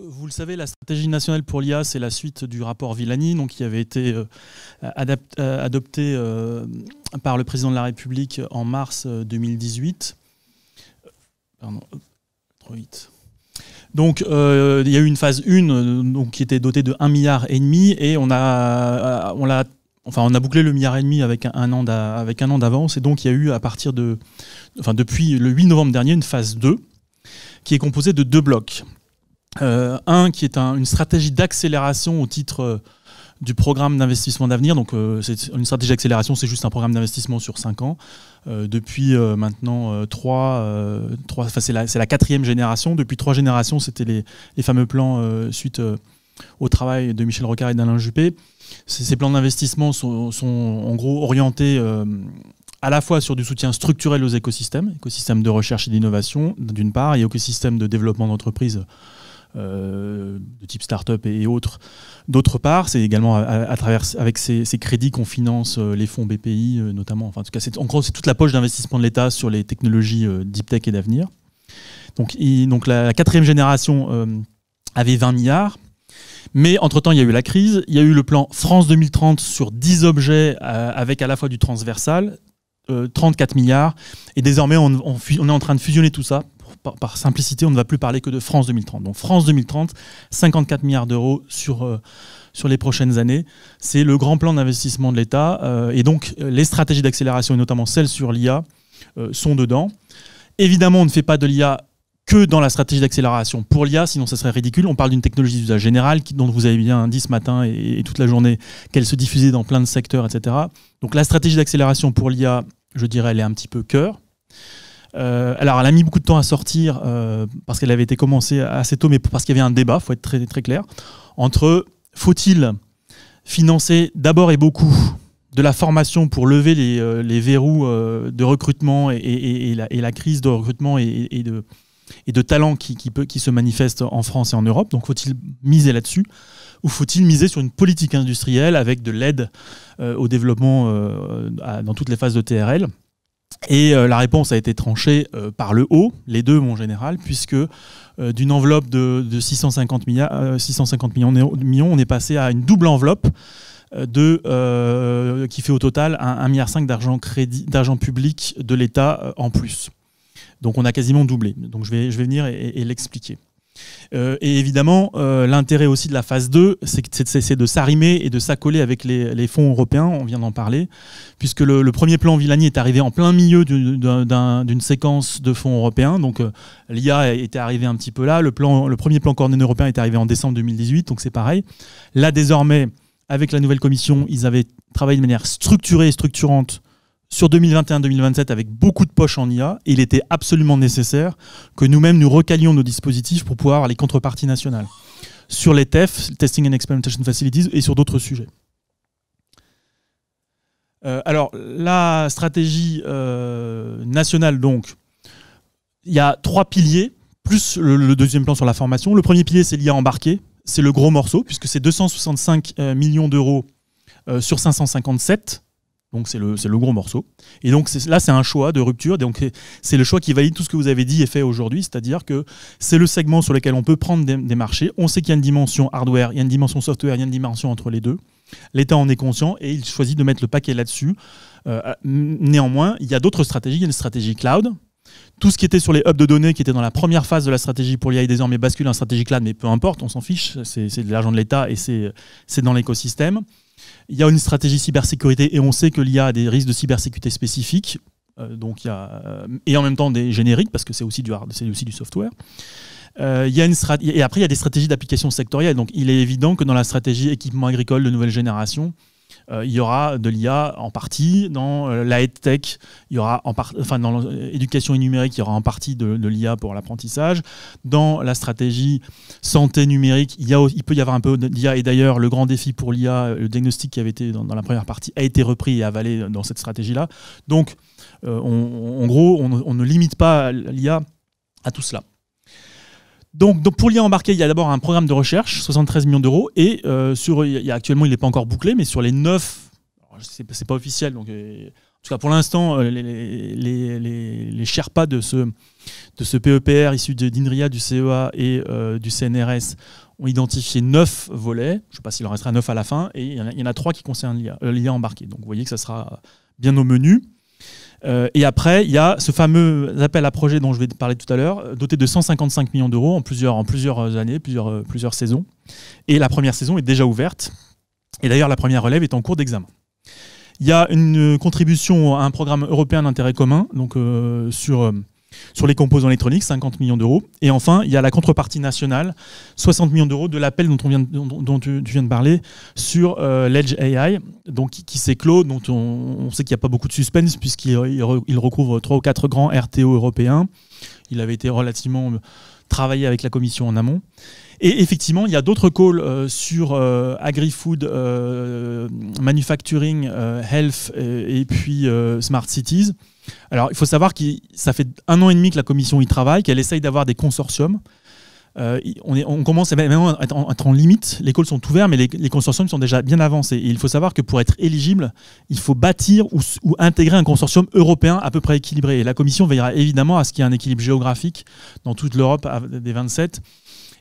vous le savez, la stratégie nationale pour l'IA, c'est la suite du rapport Villani, donc, qui avait été adopté par le président de la République en mars 2018. Pardon, trop vite. Donc, il y a eu une phase 1 donc, qui était dotée de 1,5 milliard et on a bouclé le 1,5 milliard avec un an d'avance. Et donc, il y a eu, depuis le 8 novembre dernier, une phase 2 qui est composée de 2 blocs. Un qui est une stratégie d'accélération au titre du programme d'investissement d'avenir. Donc, c'est une stratégie d'accélération, c'est juste un programme d'investissement sur 5 ans. Depuis maintenant c'est la 4e génération. Depuis 3 générations, c'était les fameux plans suite au travail de Michel Rocard et d'Alain Juppé. Ces plans d'investissement sont en gros orientés à la fois sur du soutien structurel aux écosystèmes de recherche et d'innovation d'une part, et écosystèmes de développement d'entreprises de type start-up et autres. D'autre part, c'est également à travers avec ces crédits qu'on finance les fonds BPI notamment. Enfin, en tout cas, c'est toute la poche d'investissement de l'État sur les technologies deep tech et d'avenir. Donc la 4e génération avait 20 milliards. Mais entre-temps, il y a eu la crise. Il y a eu le plan France 2030 sur 10 objets avec à la fois du transversal, 34 milliards. Et désormais, on est en train de fusionner tout ça. Par simplicité, on ne va plus parler que de France 2030. Donc France 2030, 54 milliards d'euros sur les prochaines années. C'est le grand plan d'investissement de l'État. Et donc, les stratégies d'accélération, et notamment celles sur l'IA, sont dedans. Évidemment, on ne fait pas de l'IA que dans la stratégie d'accélération pour l'IA, sinon ça serait ridicule. On parle d'une technologie d'usage général dont vous avez bien dit ce matin et toute la journée qu'elle se diffusait dans plein de secteurs, etc. Donc la stratégie d'accélération pour l'IA, je dirais, elle est un petit peu cœur. Alors elle a mis beaucoup de temps à sortir parce qu'elle avait été commencée assez tôt, mais parce qu'il y avait un débat, il faut être très, très clair, entre faut-il financer d'abord et beaucoup de la formation pour lever les verrous de recrutement et la crise de recrutement et de talent qui se manifeste en France et en Europe. Donc faut-il miser là-dessus ou faut-il miser sur une politique industrielle avec de l'aide au développement dans toutes les phases de TRL? Et la réponse a été tranchée par le haut, les deux en général, puisque d'une enveloppe de 650 millions, on est passé à une double enveloppe qui fait au total 1,5 milliard d'argent public de l'État en plus. Donc on a quasiment doublé. Donc je vais venir et l'expliquer. Et évidemment, l'intérêt aussi de la phase 2, c'est de s'arrimer et de s'accoler avec les fonds européens, on vient d'en parler, puisque le premier plan Villani est arrivé en plein milieu d'une séquence de fonds européens. Donc l'IA était arrivé un petit peu là, le premier plan coordonné européen est arrivé en décembre 2018, donc c'est pareil. Là désormais, avec la nouvelle commission, ils avaient travaillé de manière structurée et structurante sur 2021-2027 avec beaucoup de poches en IA, et il était absolument nécessaire que nous-mêmes nous recalions nos dispositifs pour pouvoir avoir les contreparties nationales sur les TEF, Testing and Experimentation Facilities, et sur d'autres sujets. Alors, la stratégie nationale, donc, il y a 3 piliers, plus le deuxième plan sur la formation. Le premier pilier, c'est l'IA embarquée, c'est le gros morceau, puisque c'est 265 millions d'euros sur 557. Donc c'est le gros morceau. Et donc là, c'est un choix de rupture. Donc c'est le choix qui valide tout ce que vous avez dit et fait aujourd'hui. C'est-à-dire que c'est le segment sur lequel on peut prendre des marchés. On sait qu'il y a une dimension hardware, il y a une dimension software, il y a une dimension entre les deux. L'État en est conscient et il choisit de mettre le paquet là-dessus. Néanmoins, il y a d'autres stratégies. Il y a une stratégie cloud. Tout ce qui était sur les hubs de données, qui était dans la première phase de la stratégie pour l'IA, est désormais bascule en stratégie cloud, mais peu importe, on s'en fiche. C'est de l'argent de l'État et c'est dans l'écosystème. Il y a une stratégie cybersécurité et on sait que l'IA a des risques de cybersécurité spécifiques, et en même temps des génériques, parce que c'est aussi du hard, c'est aussi du software. Et après, il y a des stratégies d'application sectorielle. Donc il est évident que dans la stratégie équipement agricole de nouvelle génération, il y aura de l'IA en partie, dans la EdTech, il y aura dans l'éducation et numérique, il y aura en partie de l'IA pour l'apprentissage. Dans la stratégie santé numérique, il peut y avoir un peu d'IA, et d'ailleurs le grand défi pour l'IA, le diagnostic qui avait été dans la première partie, a été repris et avalé dans cette stratégie-là. Donc en gros, on ne limite pas l'IA à tout cela. Donc pour l'IA embarqué, il y a d'abord un programme de recherche, 73 millions d'euros, et actuellement il n'est pas encore bouclé, mais sur les 9, c'est pas officiel, donc tout cas pour l'instant, les Sherpas de ce PEPR issu d'INRIA, du CEA et du CNRS ont identifié 9 volets. Je ne sais pas s'il en restera 9 à la fin. Et il y en a 3 qui concernent l'IA embarquée. Donc vous voyez que ça sera bien au menu. Et après, il y a ce fameux appel à projet dont je vais parler tout à l'heure, doté de 155 millions d'euros en plusieurs années, plusieurs saisons. Et la première saison est déjà ouverte. Et d'ailleurs, la première relève est en cours d'examen. Il y a une contribution à un programme européen d'intérêt commun, donc sur les composants électroniques, 50 millions d'euros. Et enfin, il y a la contrepartie nationale, 60 millions d'euros de l'appel dont tu viens de parler sur l'Edge AI, donc, qui s'est clos, dont on sait qu'il n'y a pas beaucoup de suspense puisqu'il recouvre 3 ou 4 grands RTO européens. Il avait été relativement travaillé avec la Commission en amont. Et effectivement, il y a d'autres calls sur agri-food, manufacturing, health et puis smart cities. Alors, il faut savoir que ça fait 1 an et demi que la Commission y travaille, qu'elle essaye d'avoir des consortiums. On commence maintenant à être en limite. Les calls sont ouverts, mais les consortiums sont déjà bien avancés. Et il faut savoir que pour être éligible, il faut bâtir ou intégrer un consortium européen à peu près équilibré. Et la Commission veillera évidemment à ce qu'il y ait un équilibre géographique dans toute l'Europe des 27.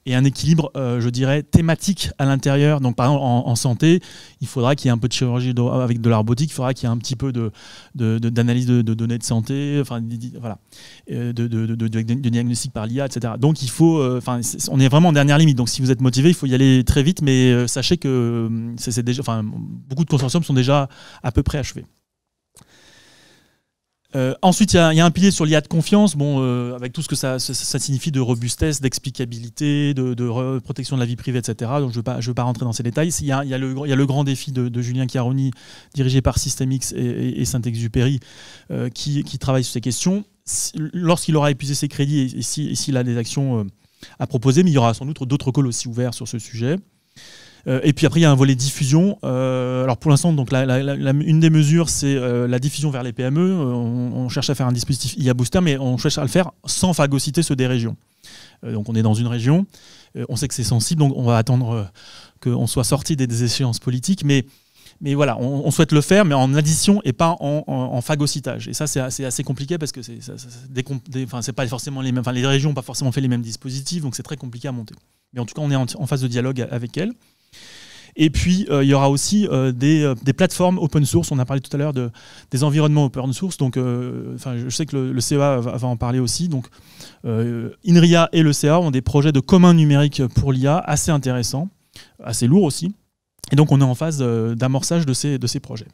Et un équilibre, je dirais, thématique à l'intérieur. Donc, par exemple, en santé, il faudra qu'il y ait un peu de chirurgie avec de la robotique, il faudra qu'il y ait un petit peu d'analyse de données de santé, enfin, voilà, de diagnostic par l'IA, etc. Donc, il faut, on est vraiment en dernière limite. Donc, si vous êtes motivé, il faut y aller très vite, mais sachez que beaucoup de consortiums sont déjà à peu près achevés. Ensuite, il y a un pilier sur l'IA de confiance, avec tout ce que ça signifie de robustesse, d'explicabilité, de protection de la vie privée, etc. Donc, je ne veux pas rentrer dans ces détails. Il y a le grand défi de Julien Chiaroni, dirigé par Systemix et Saint-Exupéry, qui travaille sur ces questions. Lorsqu'il aura épuisé ses crédits et s'il a des actions à proposer, mais il y aura sans doute d'autres calls aussi ouverts sur ce sujet. Et puis après, il y a un volet diffusion. Alors pour l'instant, donc une des mesures, c'est la diffusion vers les PME. On cherche à faire un dispositif IA Booster, mais on cherche à le faire sans phagocyter ceux des régions. Donc on est dans une région, on sait que c'est sensible, donc on va attendre qu'on soit sorti des échéances politiques. Mais voilà, on souhaite le faire, mais en addition et pas en phagocytage. Et ça, c'est assez compliqué parce que c'est pas forcément les mêmes. Enfin, les régions n'ont pas forcément fait les mêmes dispositifs, donc c'est très compliqué à monter. Mais en tout cas, on est en phase de dialogue avec elles. Et puis, il y aura aussi des plateformes open source. On a parlé tout à l'heure des environnements open source. Donc, je sais que le CEA va en parler aussi. Donc, INRIA et le CEA ont des projets de commun numérique pour l'IA assez intéressants, assez lourds aussi. Et donc, on est en phase d'amorçage de ces projets.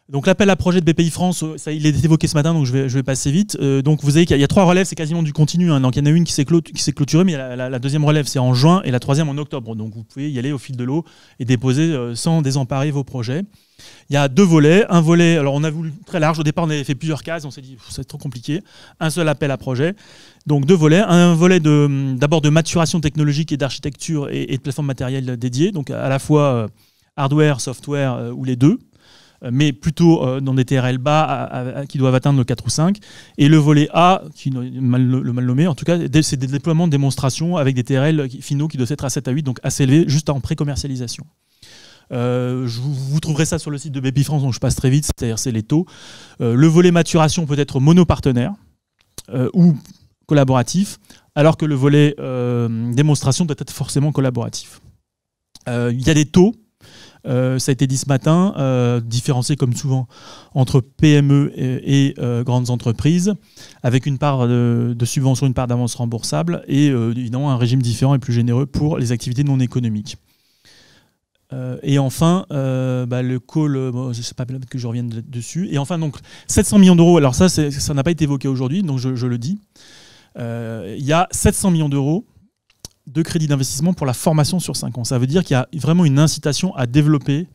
Donc l'appel à projet de BPI France, il est évoqué ce matin, donc je vais passer vite. Donc vous voyez qu'il y a 3 relèves, c'est quasiment du continu. Hein. Donc il y en a une qui s'est clôturée, mais la deuxième relève c'est en juin et la troisième en octobre. Donc vous pouvez y aller au fil de l'eau et déposer sans désemparer vos projets. Il y a 2 volets. Un volet, alors on a voulu très large. Au départ on avait fait plusieurs cases, on s'est dit c'est trop compliqué. Un seul appel à projet. Donc 2 volets. Un volet d'abord de maturation technologique et d'architecture et de plateforme matérielle dédiée. Donc à la fois hardware, software ou les deux. Mais plutôt dans des TRL bas qui doivent atteindre le 4 ou 5. Et le volet A, qui est mal nommé, en tout cas, c'est des déploiements de démonstration avec des TRL finaux qui doivent être à 7 à 8, donc assez élevés, juste en pré-commercialisation. Vous trouverez ça sur le site de BPI France, donc je passe très vite, c'est-à-dire c'est les taux. Le volet maturation peut être monopartenaire ou collaboratif, alors que le volet démonstration doit être forcément collaboratif. Il y a des taux. Ça a été dit ce matin, différencié comme souvent entre PME et grandes entreprises, avec une part de subvention, une part d'avance remboursable et évidemment un régime différent et plus généreux pour les activités non économiques. Et enfin, le call, je ne sais pas que je revienne dessus. Et enfin, donc 700 millions d'euros, alors ça n'a pas été évoqué aujourd'hui, donc je le dis. Il y a 700 millions d'euros de crédit d'investissement pour la formation sur 5 ans. Ça veut dire qu'il y a vraiment une incitation à développer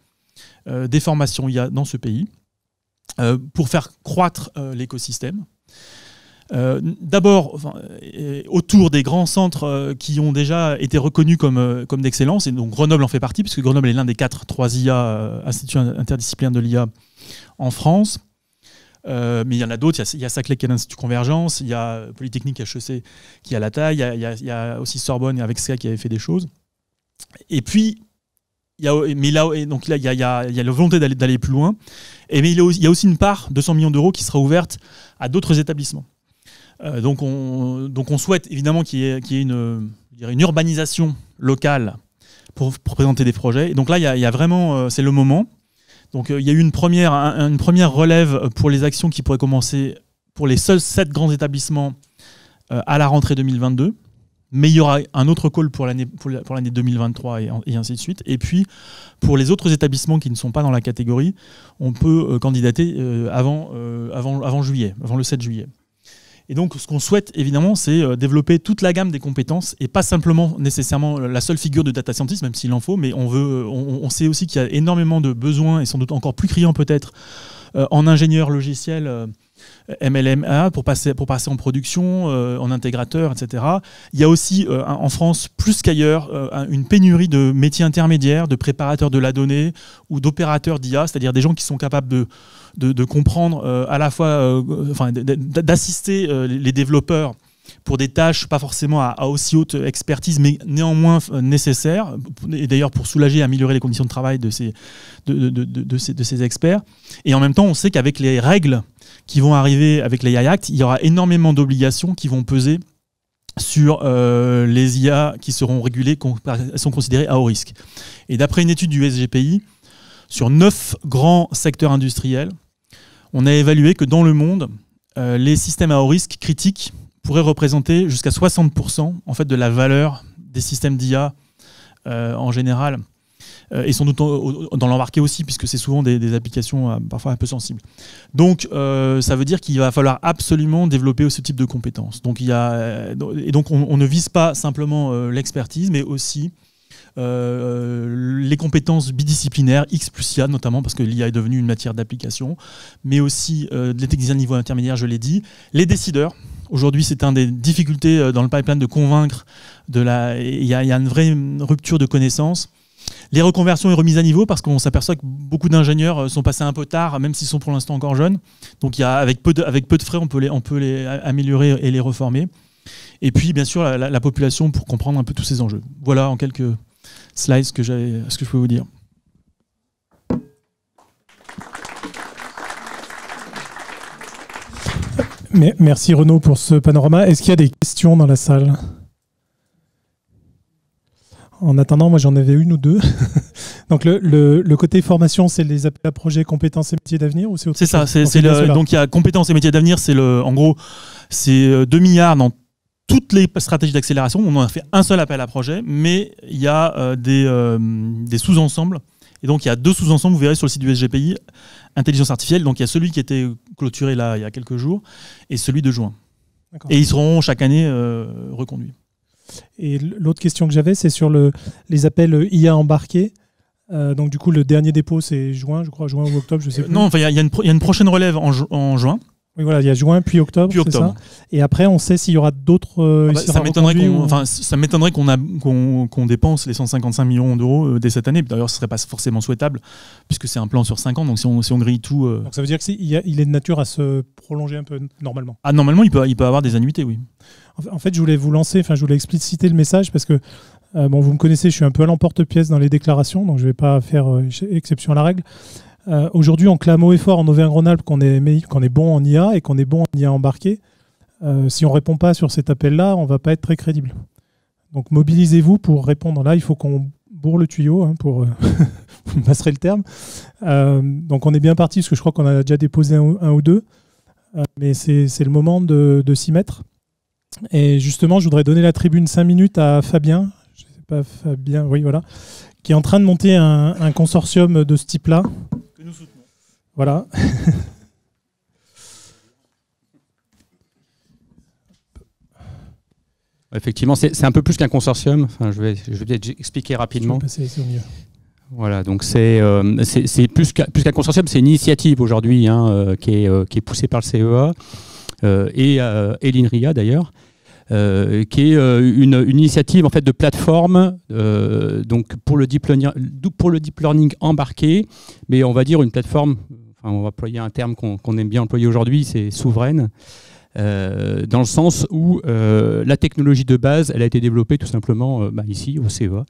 des formations IA dans ce pays pour faire croître l'écosystème. D'abord, autour des grands centres qui ont déjà été reconnus comme d'excellence, et donc Grenoble en fait partie, puisque Grenoble est l'un des 3 IA, instituts interdisciplinaires de l'IA en France. Mais il y en a d'autres, il y a Saclay qui est l'Institut Convergence, il y a Polytechnique HEC qui a la taille, il y a aussi Sorbonne avec SCA qui avait fait des choses. Et puis, donc là, il y a la volonté d'aller plus loin. Mais il y a aussi une part, 200 millions d'euros, qui sera ouverte à d'autres établissements. Donc on souhaite évidemment qu'il y ait une urbanisation locale pour présenter des projets. Et donc là, il y a vraiment, c'est le moment. Donc il y a eu une première relève pour les actions qui pourraient commencer pour les seuls 7 grands établissements à la rentrée 2022. Mais il y aura un autre call pour l'année 2023 et ainsi de suite. Et puis, pour les autres établissements qui ne sont pas dans la catégorie, on peut candidater avant juillet, avant le 7 juillet. Et donc, ce qu'on souhaite, évidemment, c'est développer toute la gamme des compétences et pas simplement nécessairement la seule figure de data scientist, même s'il en faut, mais on sait aussi qu'il y a énormément de besoins, et sans doute encore plus criants peut-être, en ingénieur logiciel, MLMA pour passer en production, en intégrateur, etc. Il y a aussi en France, plus qu'ailleurs, une pénurie de métiers intermédiaires, de préparateurs de la donnée ou d'opérateurs d'IA, c'est-à-dire des gens qui sont capables de comprendre à la fois, d'assister les développeurs pour des tâches pas forcément à aussi haute expertise, mais néanmoins nécessaires, et d'ailleurs pour soulager et améliorer les conditions de travail de ces experts. Et en même temps, on sait qu'avec les règles qui vont arriver avec les AI Act, il y aura énormément d'obligations qui vont peser sur les IA qui seront régulées, sont considérées à haut risque. Et d'après une étude du SGPI, sur 9 grands secteurs industriels, on a évalué que dans le monde, les systèmes à haut risque critiques pourraient représenter jusqu'à 60% en fait, de la valeur des systèmes d'IA en général, et sans doute dans l'embarqué aussi, puisque c'est souvent des applications parfois un peu sensibles. Donc ça veut dire qu'il va falloir absolument développer ce type de compétences. Donc, on ne vise pas simplement l'expertise, mais aussi les compétences bidisciplinaires, X plus IA notamment, parce que l'IA est devenue une matière d'application, mais aussi les techniciens de niveau intermédiaire, je l'ai dit, les décideurs. Aujourd'hui, c'est une des difficultés dans le pipeline de convaincre. Il y a une vraie rupture de connaissances. Les reconversions et remises à niveau, parce qu'on s'aperçoit que beaucoup d'ingénieurs sont passés un peu tard, même s'ils sont pour l'instant encore jeunes. Donc, avec peu de frais, on peut les améliorer et les reformer. Et puis, bien sûr, la population pour comprendre un peu tous ces enjeux. Voilà en quelques slides ce que je peux vous dire. Merci Renaud pour ce panorama. Est-ce qu'il y a des questions dans la salle? En attendant, moi j'en avais une ou deux. Donc le côté formation, c'est les appels à projets compétences et métiers d'avenir, ou c'est autre chose? C'est ça. Donc il y a compétences et métiers d'avenir. En gros, c'est 2 milliards dans toutes les stratégies d'accélération. On en a fait un seul appel à projet, mais il y a des sous-ensembles. Et donc il y a 2 sous-ensembles, vous verrez sur le site du SGPI, intelligence artificielle. Donc il y a celui qui était clôturé là il y a quelques jours et celui de juin. Et ils seront chaque année reconduits. Et l'autre question que j'avais, c'est sur les appels IA embarqués. Donc du coup, le dernier dépôt, c'est juin, je crois, juin ou octobre, je sais plus. Non, enfin, il y a une prochaine relève en juin. Oui, voilà, il y a juin, puis octobre, c'est ça. Et après, on sait s'il y aura d'autres... ça m'étonnerait qu'on dépense les 155 millions d'euros dès cette année. D'ailleurs, ce ne serait pas forcément souhaitable, puisque c'est un plan sur 5 ans. Donc, si on grille tout... Donc, ça veut dire qu'il est de nature à se prolonger un peu, normalement? Ah, normalement, il peut avoir des annuités, oui. En fait, je voulais expliciter le message, parce que, vous me connaissez, je suis un peu à l'emporte-pièce dans les déclarations, donc je ne vais pas faire exception à la règle. Aujourd'hui, on clame haut et fort en Auvergne-Rhône-Alpes qu'on est bon en IA et qu'on est bon en IA embarqué. Si on ne répond pas sur cet appel-là, on ne va pas être très crédible. Donc mobilisez-vous pour répondre. Là, il faut qu'on bourre le tuyau, pour vous passerez le terme. Donc on est bien parti, parce que je crois qu'on a déjà déposé un ou deux. Mais c'est le moment de s'y mettre. Et justement, je voudrais donner la tribune 5 minutes à Fabien. Je ne sais pas, Fabien, oui, voilà. Qui est en train de monter un consortium de ce type-là. Que nous soutenons. Voilà. Effectivement, c'est un peu plus qu'un consortium. Enfin, je vais peut-être expliquer rapidement. C'est mieux. Voilà, donc c'est plus qu'un consortium, c'est une initiative aujourd'hui qui est poussée par le CEA et l'INRIA d'ailleurs. Qui est une initiative en fait de plateforme donc pour le deep learning embarqué, mais on va dire une plateforme, on va employer un terme qu'on aime bien employer aujourd'hui, c'est souveraine, dans le sens où la technologie de base, elle a été développée tout simplement ici au CEA,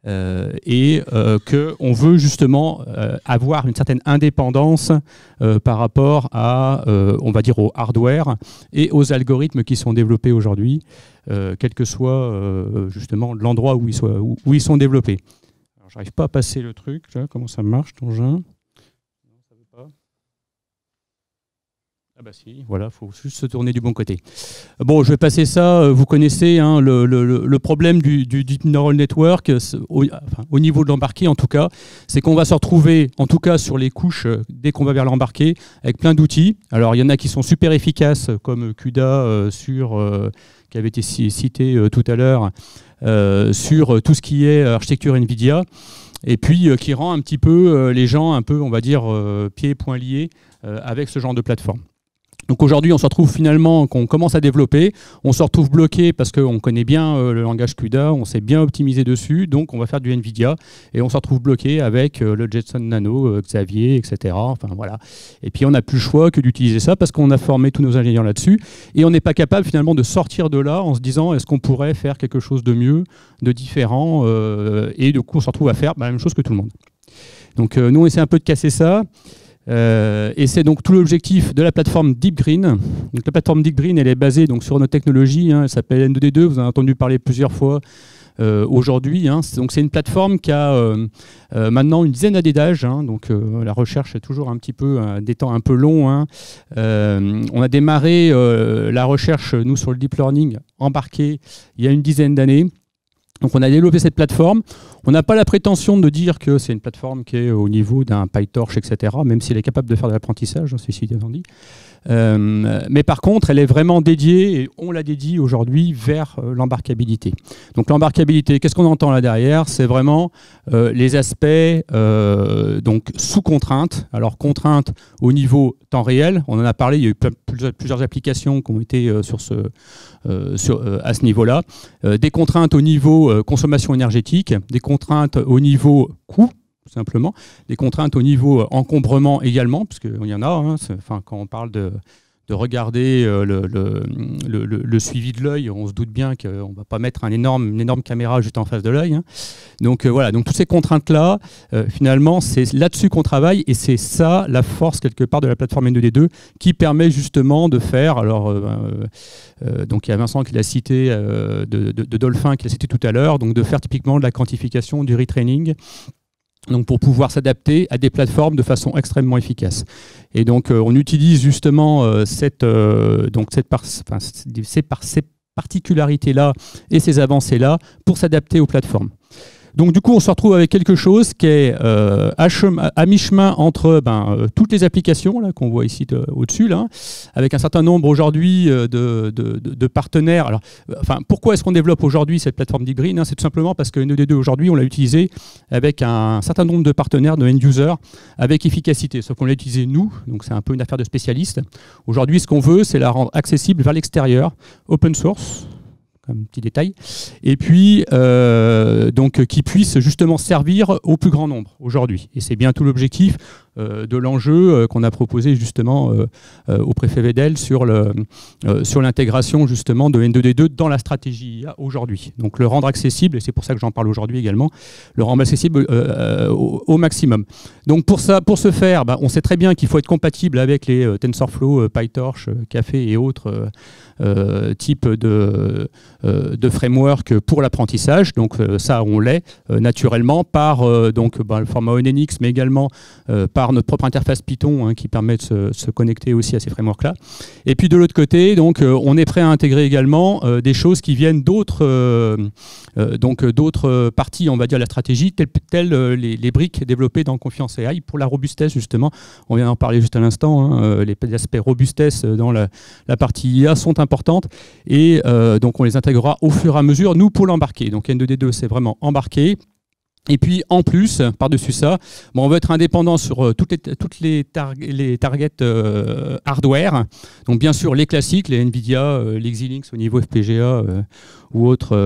et qu'on veut justement avoir une certaine indépendance par rapport à, on va dire, au hardware et aux algorithmes qui sont développés aujourd'hui, quel que soit justement l'endroit où ils sont développés. Alors, j'arrive pas à passer le truc, là, comment ça marche, ton jeu? Ah bah si, voilà, il faut juste se tourner du bon côté. Bon, je vais passer ça, vous connaissez hein, le problème du Deep Neural Network, au niveau de l'embarqué en tout cas, c'est qu'on va se retrouver, en tout cas sur les couches, dès qu'on va vers l'embarqué, avec plein d'outils. Alors il y en a qui sont super efficaces, comme CUDA, qui avait été cité tout à l'heure, sur tout ce qui est architecture NVIDIA, et puis qui rend un petit peu les gens, un peu, on va dire, pieds et poings liés avec ce genre de plateforme. Donc aujourd'hui, on se retrouve finalement, qu'on commence à développer, on se retrouve bloqué parce qu'on connaît bien le langage CUDA, on s'est bien optimisé dessus, donc on va faire du NVIDIA, et on se retrouve bloqué avec le Jetson Nano, Xavier, etc. Enfin voilà. Et puis on n'a plus le choix que d'utiliser ça parce qu'on a formé tous nos ingénieurs là-dessus, et on n'est pas capable finalement de sortir de là en se disant est-ce qu'on pourrait faire quelque chose de mieux, de différent, et du coup on se retrouve à faire la même chose que tout le monde. Donc nous on essaie un peu de casser ça. Et c'est donc tout l'objectif de la plateforme DeepGreen. Donc la plateforme DeepGreen, elle est basée donc sur nos technologies, hein, elle s'appelle N2D2, vous en avez entendu parler plusieurs fois aujourd'hui. Hein. Donc c'est une plateforme qui a maintenant une dizaine d'années d'âge, hein, donc la recherche est toujours un petit peu des temps un peu longs. Hein. On a démarré la recherche, nous, sur le deep learning embarqué il y a une dizaine d'années. Donc on a développé cette plateforme. On n'a pas la prétention de dire que c'est une plateforme qui est au niveau d'un PyTorch, etc., même si elle est capable de faire de l'apprentissage, ceci étant dit. Mais par contre, elle est vraiment dédiée, et on la dédie aujourd'hui vers l'embarquabilité. Donc l'embarquabilité, qu'est-ce qu'on entend là derrière? C'est vraiment les aspects donc sous contrainte. Alors contrainte au niveau temps réel, on en a parlé, il y a eu plusieurs applications qui ont été à ce niveau-là. Des contraintes au niveau consommation énergétique, des contraintes au niveau coût, tout simplement, des contraintes au niveau encombrement également, parce qu'il y en a, hein, quand on parle de regarder le suivi de l'œil, on se doute bien qu'on ne va pas mettre une énorme caméra juste en face de l'œil. Hein. Donc voilà, donc toutes ces contraintes-là, finalement, c'est là-dessus qu'on travaille, et c'est ça la force quelque part de la plateforme N2D2 qui permet justement de faire, alors donc il y a Vincent qui l'a cité, de Dolphin qui l'a cité tout à l'heure, donc de faire typiquement de la quantification, du retraining, donc pour pouvoir s'adapter à des plateformes de façon extrêmement efficace. Et donc on utilise justement ces particularités-là et ces avancées-là pour s'adapter aux plateformes. Donc du coup, on se retrouve avec quelque chose qui est à mi-chemin entre toutes les applications là qu'on voit ici au-dessus, là, avec un certain nombre aujourd'hui de partenaires. Alors, pourquoi est-ce qu'on développe aujourd'hui cette plateforme DeepGreen? C'est tout simplement parce que N2D2 aujourd'hui, on l'a utilisé avec un certain nombre de partenaires, de end-users, avec efficacité. Sauf qu'on l'a utilisé nous, donc c'est un peu une affaire de spécialistes. Aujourd'hui, ce qu'on veut, c'est la rendre accessible vers l'extérieur, open source, un petit détail, et puis donc qui puisse justement servir au plus grand nombre aujourd'hui. Et c'est bien tout l'objectif de l'enjeu qu'on a proposé justement au préfet Vedel sur l'intégration justement de N2D2 dans la stratégie IA aujourd'hui. Donc le rendre accessible, et c'est pour ça que j'en parle aujourd'hui également, le rendre accessible au maximum. Donc pour ce faire, on sait très bien qu'il faut être compatible avec les TensorFlow, PyTorch, Café et autres types de framework pour l'apprentissage. Donc ça, on l'est naturellement par le format ONNX, mais également par notre propre interface Python, hein, qui permet de se connecter aussi à ces frameworks-là. Et puis de l'autre côté, donc, on est prêt à intégrer également des choses qui viennent d'autres parties, on va dire, de la stratégie, telles les briques développées dans Confiance AI pour la robustesse, justement. On vient d'en parler juste à l'instant, hein, les aspects robustesse dans la partie IA sont importantes, et donc on les intégrera au fur et à mesure, nous, pour l'embarquer. Donc N2D2, c'est vraiment embarqué. Et puis en plus, par-dessus ça, on veut être indépendant sur toutes les targets hardware. Donc bien sûr les classiques, les Nvidia, les Xilinx au niveau FPGA ou autre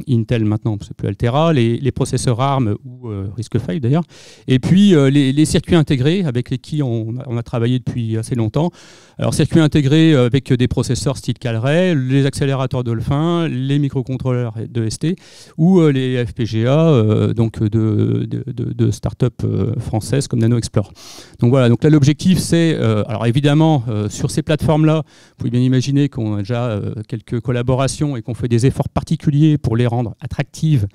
Intel maintenant, c'est plus Altera, les processeurs ARM ou RISC-V d'ailleurs. Et puis les circuits intégrés avec lesquels on a travaillé depuis assez longtemps. Alors circuits intégrés avec des processeurs style Calray, les accélérateurs Dolphin, les microcontrôleurs de ST ou les FPGA donc de start-up françaises comme NanoExplore. Donc voilà, donc là l'objectif c'est, alors évidemment sur ces plateformes-là, vous pouvez bien imaginer qu'on a déjà quelques collaborations et qu'on fait des efforts particuliers pour les rendre attractives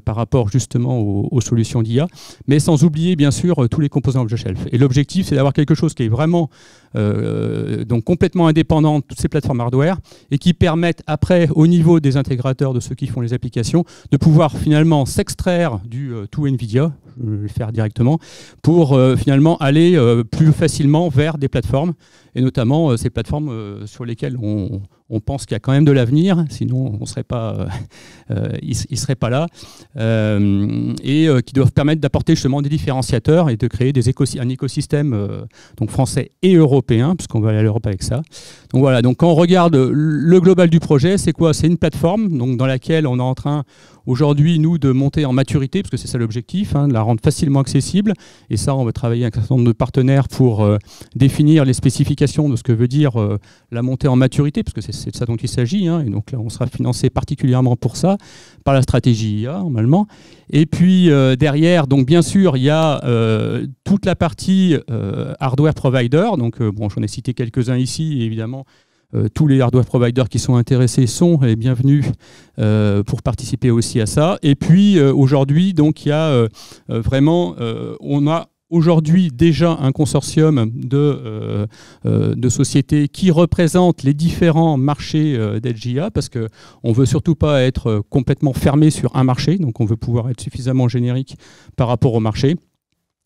par rapport justement aux solutions d'IA, mais sans oublier bien sûr tous les composants off-the-shelf. Et l'objectif c'est d'avoir quelque chose qui est vraiment donc complètement indépendant de toutes ces plateformes hardware et qui permettent après au niveau des intégrateurs, de ceux qui font les applications, de pouvoir finalement s'extraire du tout Nvidia, je vais le faire directement, pour finalement aller plus facilement vers des plateformes, et notamment ces plateformes sur lesquelles on pense qu'il y a quand même de l'avenir, sinon on serait pas, ils ne seraient pas là, et qui doivent permettre d'apporter justement des différenciateurs et de créer un écosystème donc français et européen, puisqu'on va aller à l'Europe avec ça. Donc voilà, donc quand on regarde le global du projet, c'est quoi? C'est une plateforme donc, dans laquelle on est en train aujourd'hui, nous, de monter en maturité, parce que c'est ça l'objectif, de la rendre facilement accessible. Et ça, on va travailler avec un certain nombre de partenaires pour définir les spécifications de ce que veut dire la montée en maturité, parce que c'est de ça dont il s'agit. Et donc là, on sera financé particulièrement pour ça, par la stratégie IA, normalement. Et puis derrière, donc bien sûr, il y a toute la partie hardware provider. Donc bon, j'en ai cité quelques-uns ici, et évidemment, tous les hardware providers qui sont intéressés sont les bienvenus pour participer aussi à ça. Et puis aujourd'hui, donc il y a vraiment, on a aujourd'hui déjà un consortium de sociétés qui représentent les différents marchés d'Edge IA, parce qu'on ne veut surtout pas être complètement fermé sur un marché, donc on veut pouvoir être suffisamment générique par rapport au marché.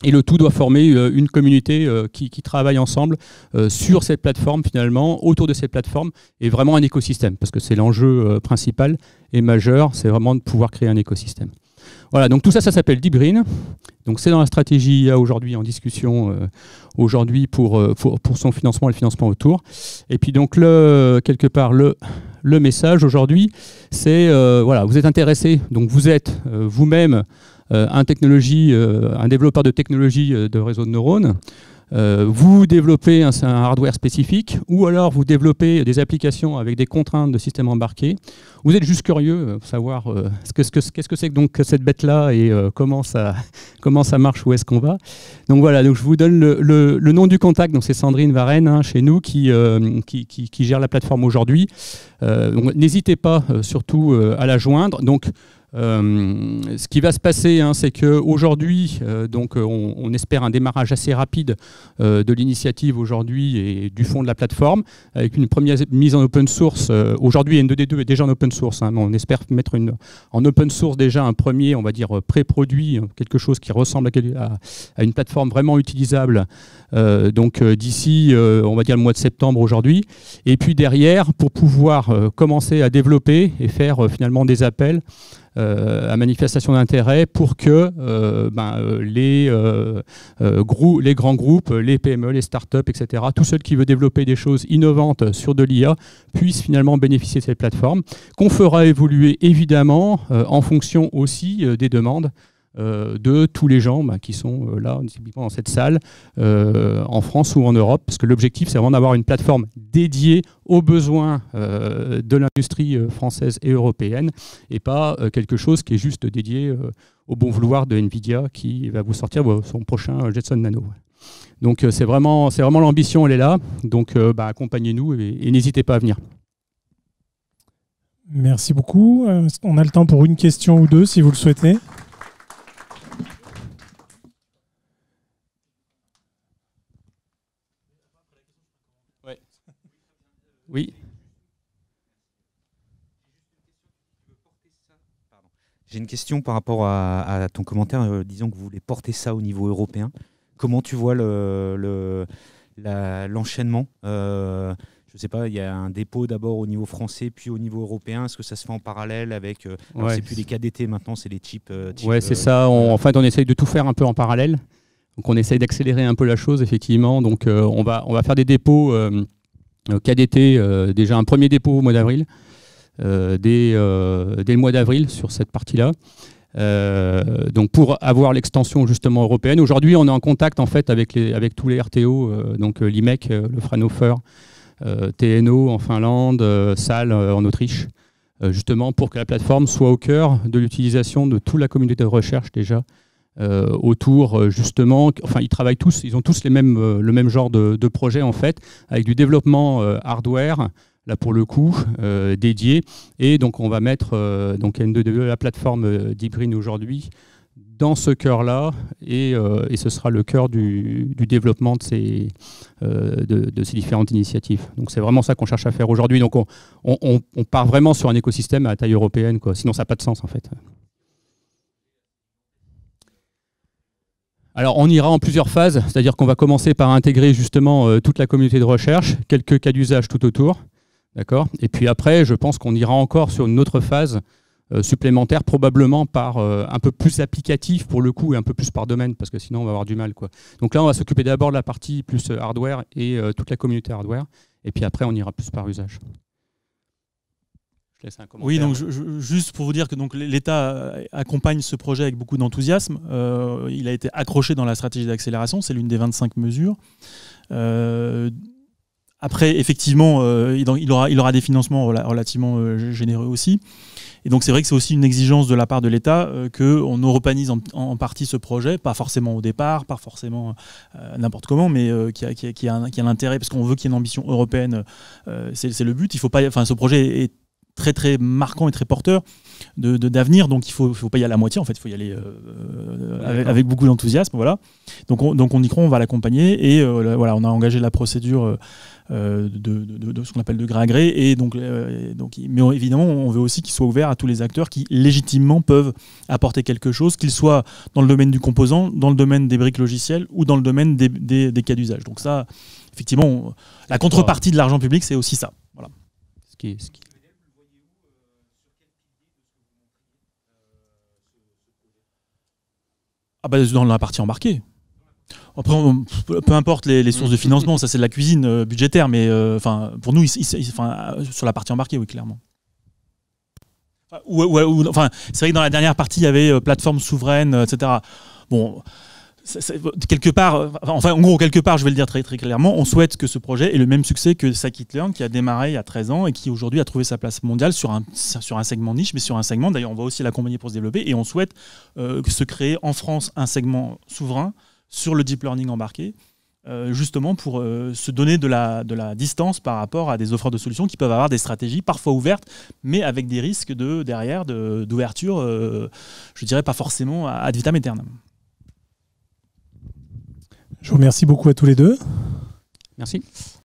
Et le tout doit former une communauté qui travaille ensemble sur cette plateforme finalement, autour de cette plateforme, et vraiment un écosystème, parce que c'est l'enjeu principal et majeur, c'est vraiment de pouvoir créer un écosystème. Voilà, donc tout ça, ça s'appelle Deep Green. Donc c'est dans la stratégie IA aujourd'hui en discussion aujourd'hui pour son financement et le financement autour. Et puis donc quelque part le message aujourd'hui, c'est voilà, vous êtes intéressé, donc vous êtes vous-même un développeur de technologie de réseau de neurones, vous développez un hardware spécifique, ou alors vous développez des applications avec des contraintes de système embarqué. Vous êtes juste curieux de savoir qu'est-ce que c'est que donc cette bête-là et comment ça marche, où est-ce qu'on va. Donc voilà, donc je vous donne le nom du contact. Donc c'est Sandrine Varenne chez nous qui gère la plateforme aujourd'hui. N'hésitez pas surtout à la joindre. Donc ce qui va se passer, c'est qu'aujourd'hui, on espère un démarrage assez rapide de l'initiative aujourd'hui et du fond de la plateforme, avec une première mise en open source. Aujourd'hui, N2D2 est déjà en open source, mais on espère mettre en open source déjà un premier, on va dire, pré-produit, quelque chose qui ressemble à une plateforme vraiment utilisable, d'ici, on va dire, le mois de septembre aujourd'hui. Et puis derrière, pour pouvoir commencer à développer et faire finalement des appels à manifestation d'intérêt pour que les grands groupes, les PME, les startups, etc., tous ceux qui veulent développer des choses innovantes sur de l'IA puissent finalement bénéficier de cette plateforme, qu'on fera évoluer évidemment en fonction aussi des demandes de tous les gens qui sont là, typiquement dans cette salle, en France ou en Europe, parce que l'objectif, c'est vraiment d'avoir une plateforme dédiée aux besoins de l'industrie française et européenne, et pas quelque chose qui est juste dédié au bon vouloir de Nvidia, qui va vous sortir son prochain Jetson Nano. Donc c'est vraiment l'ambition, elle est là, donc accompagnez-nous et n'hésitez pas à venir. Merci beaucoup. On a le temps pour une question ou deux, si vous le souhaitez. Oui. J'ai une question par rapport à ton commentaire, disons que vous voulez porter ça au niveau européen. Comment tu vois l'enchaînement je sais pas, il y a un dépôt d'abord au niveau français, puis au niveau européen. Est-ce que ça se fait en parallèle avec c'est plus les KDT maintenant, c'est les chips. Ouais, c'est ça. En fait, on essaye de tout faire un peu en parallèle. Donc, on essaye d'accélérer un peu la chose, effectivement. Donc, on va faire des dépôts KDT. Déjà un premier dépôt au mois d'avril, dès le mois d'avril sur cette partie-là. Donc pour avoir l'extension justement européenne. Aujourd'hui, on est en contact en fait avec tous les RTO, donc l'IMEC, le Fraunhofer, TNO en Finlande, SAL en Autriche, justement pour que la plateforme soit au cœur de l'utilisation de toute la communauté de recherche déjà autour justement. Enfin, ils travaillent tous, ils ont tous le même genre de projet en fait, avec du développement hardware. Là pour le coup, dédié. Et donc on va mettre donc N2DE, la plateforme Deep Green aujourd'hui, dans ce cœur-là, et ce sera le cœur du développement de ces différentes initiatives. Donc c'est vraiment ça qu'on cherche à faire aujourd'hui. Donc on part vraiment sur un écosystème à taille européenne, quoi. Sinon ça n'a pas de sens en fait. Alors on ira en plusieurs phases, c'est-à-dire qu'on va commencer par intégrer justement toute la communauté de recherche, quelques cas d'usage tout autour. D'accord. Et puis après, je pense qu'on ira encore sur une autre phase supplémentaire, probablement par un peu plus applicatif pour le coup et un peu plus par domaine, parce que sinon on va avoir du mal, quoi. Donc là, on va s'occuper d'abord de la partie plus hardware et toute la communauté hardware. Et puis après, on ira plus par usage. Je laisse un commentaire. Oui, donc juste pour vous dire que l'État accompagne ce projet avec beaucoup d'enthousiasme. Il a été accroché dans la stratégie d'accélération, c'est l'une des 25 mesures. Après, effectivement, il aura des financements relativement généreux aussi. Et donc, c'est vrai que c'est aussi une exigence de la part de l'État qu'on europanise en partie ce projet, pas forcément au départ, pas forcément n'importe comment, mais qui a l'intérêt, parce qu'on veut qu'il y ait une ambition européenne, c'est le but. Il faut pas, ce projet est très très marquant et très porteur d'avenir, donc il faut pas y aller à la moitié, en fait, il faut y aller avec beaucoup d'enthousiasme, voilà. Donc on y croit, on va l'accompagner, et voilà, on a engagé la procédure de ce qu'on appelle de gré à gré, et mais évidemment on veut aussi qu'il soit ouvert à tous les acteurs qui légitimement peuvent apporter quelque chose, qu'ils soient dans le domaine du composant, dans le domaine des briques logicielles ou dans le domaine des cas d'usage. Donc ça, effectivement, la contrepartie de l'argent public, c'est aussi ça. Voilà. Ce qui... Ah bah, dans la partie embarquée. Après, peu importe les sources de financement, ça c'est de la cuisine budgétaire, mais pour nous, sur la partie embarquée, oui, clairement. C'est vrai que dans la dernière partie, il y avait plateforme souveraine, etc. Bon, quelque part, en gros, quelque part, je vais le dire très, très clairement, on souhaite que ce projet ait le même succès que Scikit-Learn, qui a démarré il y a 13 ans et qui aujourd'hui a trouvé sa place mondiale sur un segment niche, mais sur un segment, d'ailleurs, on va aussi l'accompagner pour se développer, et on souhaite se créer en France un segment souverain sur le deep learning embarqué, justement pour se donner de la distance par rapport à des offres de solutions qui peuvent avoir des stratégies parfois ouvertes, mais avec des risques derrière d'ouverture, je dirais pas forcément ad vitam aeternam. Je vous remercie beaucoup à tous les deux. Merci.